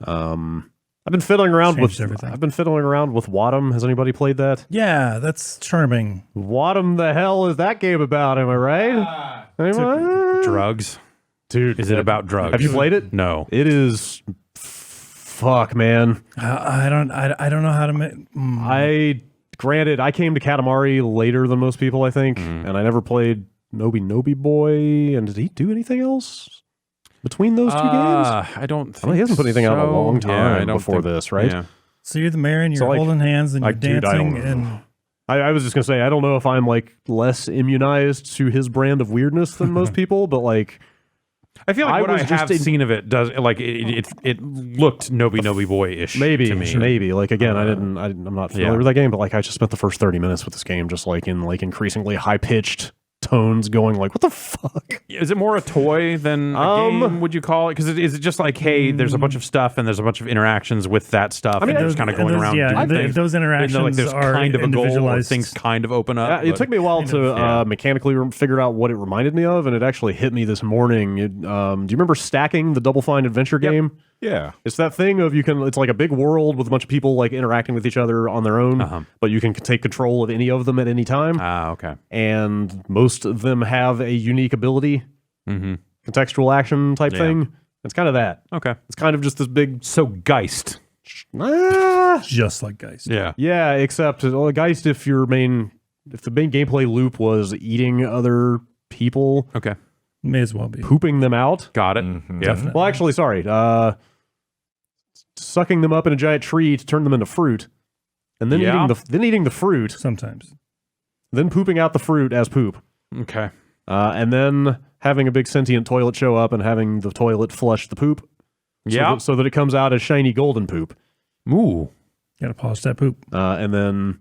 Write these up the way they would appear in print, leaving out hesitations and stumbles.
I've been fiddling around with everything. I've been fiddling around with Wattam. Has anybody played that? Yeah, that's charming. Wattam, the hell is that game about? Am I right? Drugs. Dude, Is it about drugs? Have you played it? No. It is. Fuck, man. I don't know how to. Granted, I came to Katamari later than most people, I think, and I never played Nobi Boy. And did he do anything else between those two games? I don't think he hasn't put anything out in a long so. Yeah, time before this, right? Yeah. So you're the mayor and you're holding hands and you're dancing and. I was just gonna say I don't know if I'm like less immunized to his brand of weirdness than most people, but like I feel like what I have seen of it does like it looked Nobi Boy-ish to me. Maybe like again I'm not familiar with that game, but like I just spent the first 30 minutes with this game just like in like increasingly high pitched tones going like what the fuck. Is it more a toy than a game, would you call it? Because is it just like, hey, there's a bunch of stuff and there's a bunch of interactions with that stuff, and there's kind of going around doing things. Those interactions like there's are kind of a goal where individualized. things kind of open up. It took me a while to mechanically figure out what it reminded me of, and it actually hit me this morning. Do you remember Stacking, the Double Fine adventure game? Yeah. It's that thing of it's like a big world with a bunch of people like interacting with each other on their own, but you can take control of any of them at any time. Okay. And most of them have a unique ability, contextual action type thing. It's kind of that. Okay. It's kind of just this big... So Geist. Just like Geist. Yeah. Yeah, except Geist, if the main gameplay loop was eating other people... Okay. May as well be. Pooping them out. Got it. Yeah. Well, actually, sorry. Sucking them up in a giant tree to turn them into fruit, and then eating the fruit. Sometimes. Then pooping out the fruit as poop. Okay. And then having a big sentient toilet show up and having the toilet flush the poop. So that it comes out as shiny golden poop. Ooh. Gotta polish that poop. And then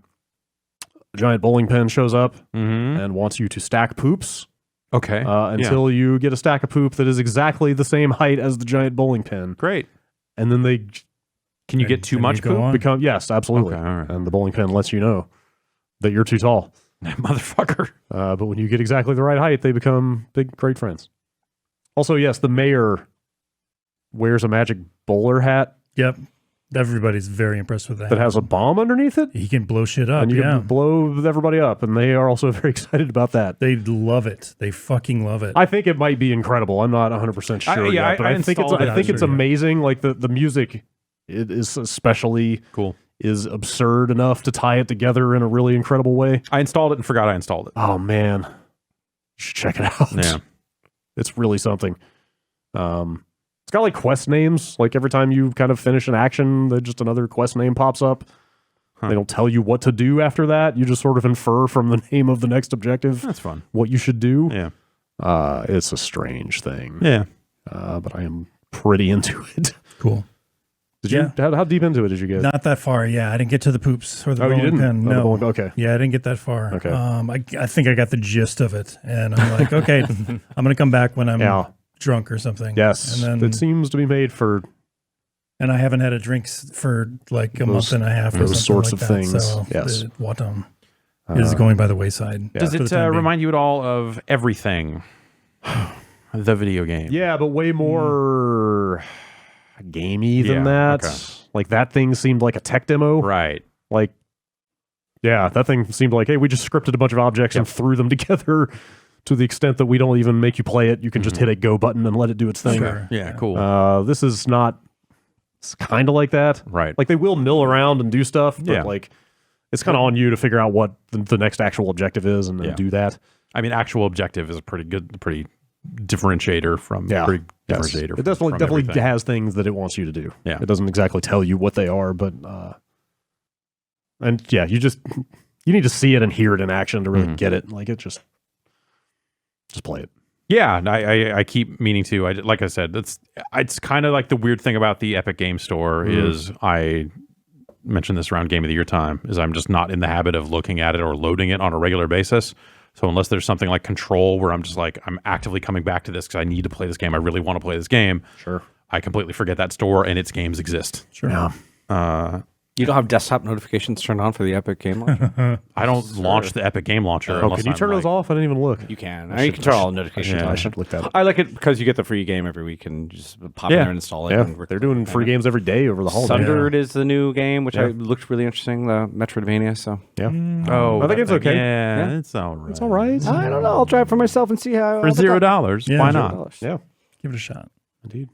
a giant bowling pin shows up and wants you to stack poops. Okay. Until you get a stack of poop that is exactly the same height as the giant bowling pin. Great. And then Can you get too much poop? Yes, absolutely. Okay, all right. And the bowling pin lets you know that you're too tall. Motherfucker. But when you get exactly the right height, they become great friends. Also, yes, the mayor wears a magic bowler hat. Yep. Everybody's very impressed with that. That has a bomb underneath it. He can blow shit up. And you can blow everybody up. And they are also very excited about that. They love it. They fucking love it. I think it might be incredible. I'm not 100% sure yet. But I think it's amazing. Like the music it is especially cool. Is absurd enough to tie it together in a really incredible way. I installed it and forgot I installed it. Oh, man. You should check it out. Yeah. It's really something. It's got like quest names. Like every time you kind of finish an action, just another quest name pops up. They don't tell you what to do after that. You just sort of infer from the name of the next objective. That's fun. What you should do. Yeah. It's a strange thing. Yeah. But I am pretty into it. Cool. Did you? How deep into it did you get? Not that far. Yeah, I didn't get to the poops or the bowling pin. No. Okay. Yeah, I didn't get that far. Okay. I think I got the gist of it, and I'm like, okay, I'm gonna come back when I'm drunk or something. Yes. And then it seems to be made for. And I haven't had a drink for like a month and a half or something sorts like of that. things. So yes. Wattam is going by the wayside. Does it remind you at all of Everything, the video game? Yeah, but way more gamey than that. Okay. Like that thing seemed like a tech demo. Right. Like, yeah, that thing seemed like, hey, we just scripted a bunch of objects and threw them together to the extent that we don't even make you play it. You can just hit a go button and let it do its thing. Sure. Yeah, cool. This is not. It's kind of like that. Right. Like they will mill around and do stuff, but like it's kind of on you to figure out what the next actual objective is and do that. I mean, actual objective is a pretty differentiator from differentiator. It definitely has things that it wants you to do. Yeah. It doesn't exactly tell you what they are, but and yeah, you need to see it and hear it in action to really get it. Like it just play it. Yeah, I keep meaning to. Like I said, it's kind of like the weird thing about the Epic Game Store is I mentioned this around Game of the Year time is I'm just not in the habit of looking at it or loading it on a regular basis. So unless there's something like Control where I'm just like, I'm actively coming back to this because I need to play this game. I really want to play this game. Sure. I completely forget that store and its games exist. Sure. Yeah. You don't have desktop notifications turned on for the Epic Game Launcher? I don't launch the Epic Game Launcher. Oh, can you turn those off? I didn't even look. You can. You can turn all notifications I on. should look that up. I like it because you get the free game every week and just pop in there and install it. Yeah, And they're doing free games every day over the holidays. Sundered is the new game, which looked really interesting, the Metroidvania. So Yeah. Oh, I think it's okay. Yeah, it's all right. It's all right. I don't know. I'll try it for myself and see how. For $0. Yeah, Why $0. not? Yeah, Give it a shot. indeed.